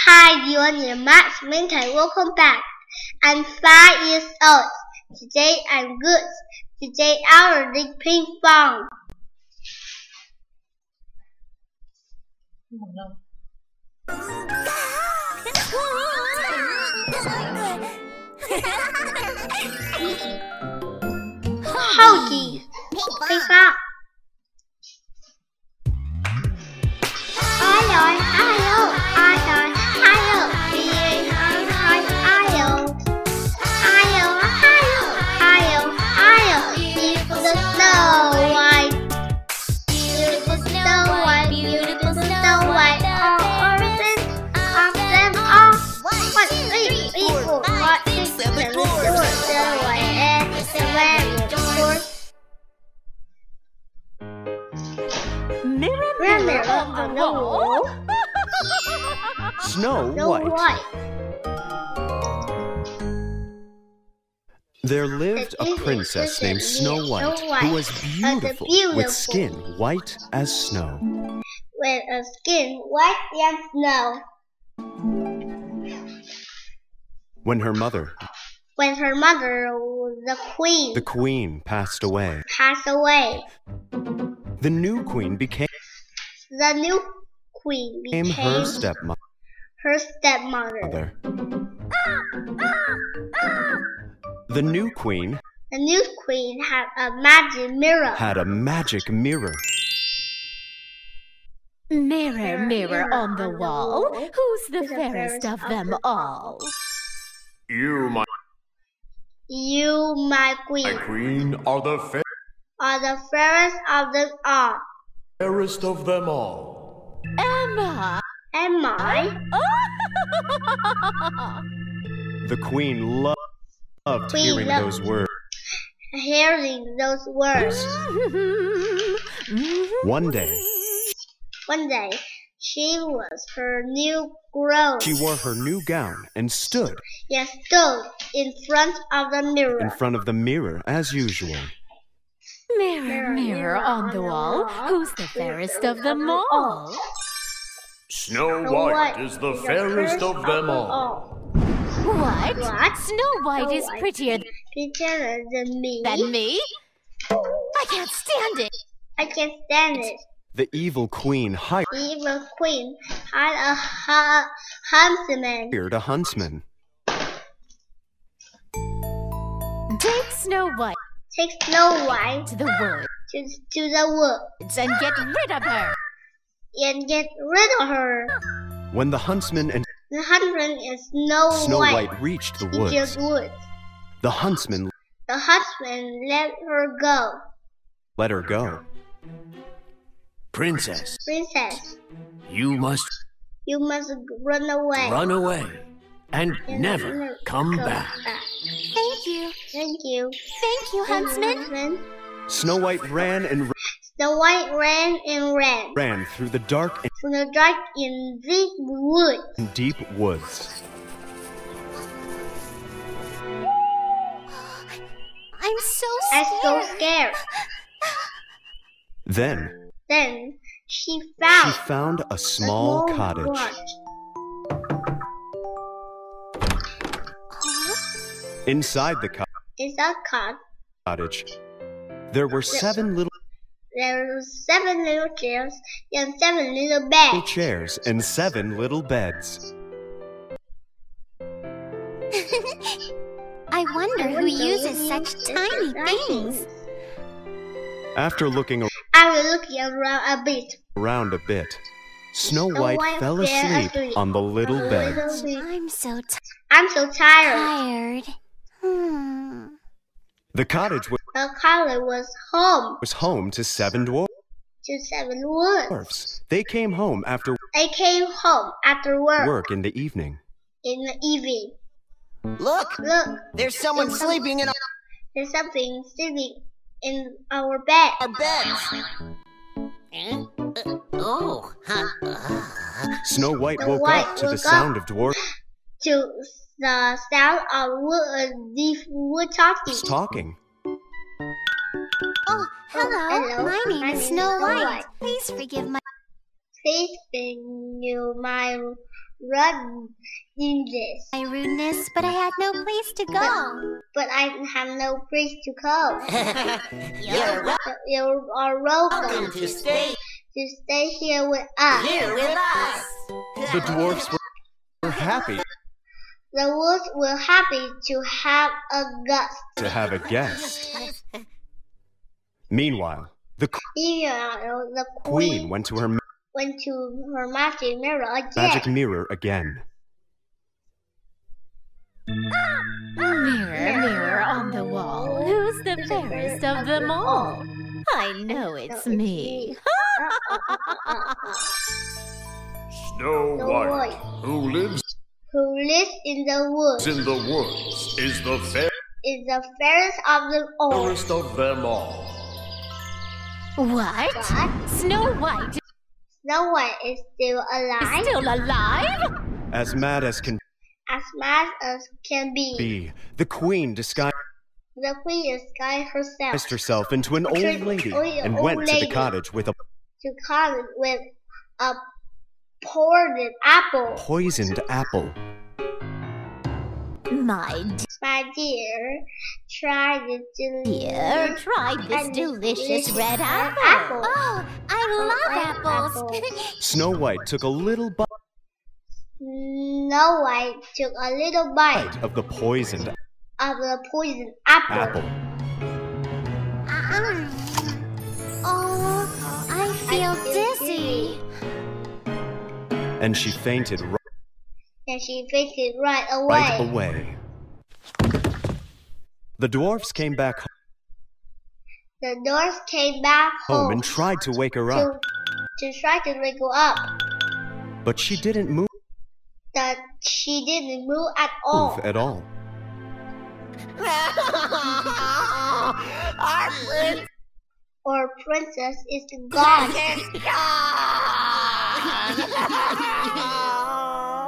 Hi, dear Max Winter. Welcome back. I'm 5 years old. Today I'm good. Today I'll read pinkfong. Howdy, pinkfong. Mirror on the wall. Snow White. There lived a princess named Snow White who was beautiful with skin white as snow. With a skin white as snow. When her mother, the queen passed away, the new queen became her stepmother. The new queen had a magic mirror. Mirror, mirror on the wall, who's the fairest of them all? You, my queen. My queen, are the fairest of them all. fairest of them all. Emma! Am I? The queen loved hearing those words. One day, she wore her new gown and stood in front of the mirror. As usual. Mirror, mirror on the wall, who's the fairest of them all? Snow White is the fairest of them all. What? Snow White is prettier than me. Than me? I can't stand it. The evil queen hired a huntsman. Take Snow White to the woods and get rid of her. When the huntsman and Snow White reached the woods, the huntsman let her go. Princess, you must run away. And never come back. Thank you. Thank you, huntsman. Snow White ran and ran through the dark in deep woods. I'm so scared. Then she found a small cottage. Inside the cottage, there were seven little chairs and 7 little beds. Chairs and 7 little beds. I wonder who uses such tiny things. After looking around a bit, Snow White fell asleep on the little beds. I'm so tired. The cottage was home to 7 dwarfs. They came home after work in the evening. Look! There's someone sleeping in our bed. Snow White woke up to the sound of dwarfs talking. Oh, hello. My name is Snow White. Please forgive my run in this. My rudeness, but I had no place to go. But I have no place to go. You are welcome to stay here with us. The dwarfs were happy The wolves were happy to have a guest. Meanwhile, the queen went to her magic mirror again. magic mirror again. Mirror, mirror on the wall, who's the fairest of them all? I know it's me. Snow White, who lives in the woods, in the woods, is the fairest of them all. fairest of them all. What? Snow White Snow White is still is alive, still alive? As mad as can as mad as can be. the queen disguised The queen disguised herself into an old lady and went to the cottage with a poisoned apple. My My dear, try this delicious red apple. Oh, I love apples. Snow White took a little bite Snow White took a little bite of the poisoned apple. Oh, I feel dizzy. And she fainted right away. The dwarfs came back The dwarfs came back home and tried to wake her up, to try to wake her up, but she didn't move but she didn't move at all. Our princess is gone.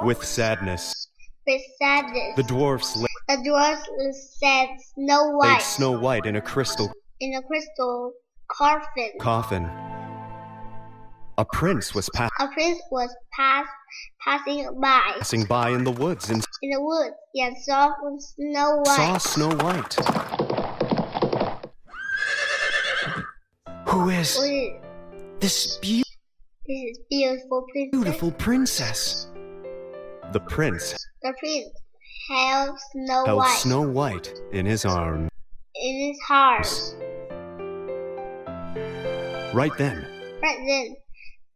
With sadness. The dwarfs said Snow White laid Snow White in a crystal coffin. A prince was passing by in the woods and and saw Snow White. Who is this beautiful princess? The prince held held Snow White in his arms. in his heart. Right then,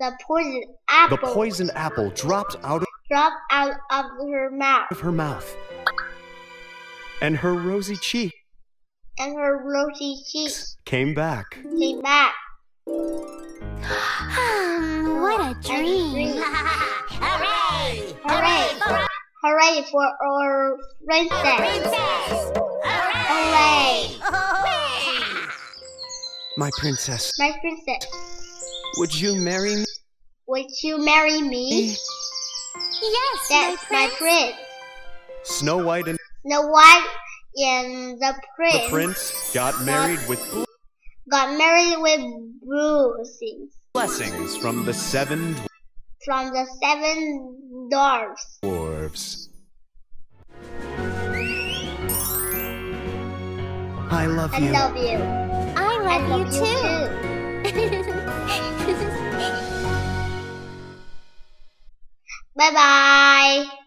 the poisoned apple dropped out of her mouth, and her rosy cheeks came back. What a dream. Hooray for our princess! Hooray! My princess, My princess, would you marry me? would you marry me? Yes, That's my prince. Snow White and Snow White and the the prince got married with blessings from the seven dwarfs. dwarves. I love you. I love you. I love you too. Bye bye.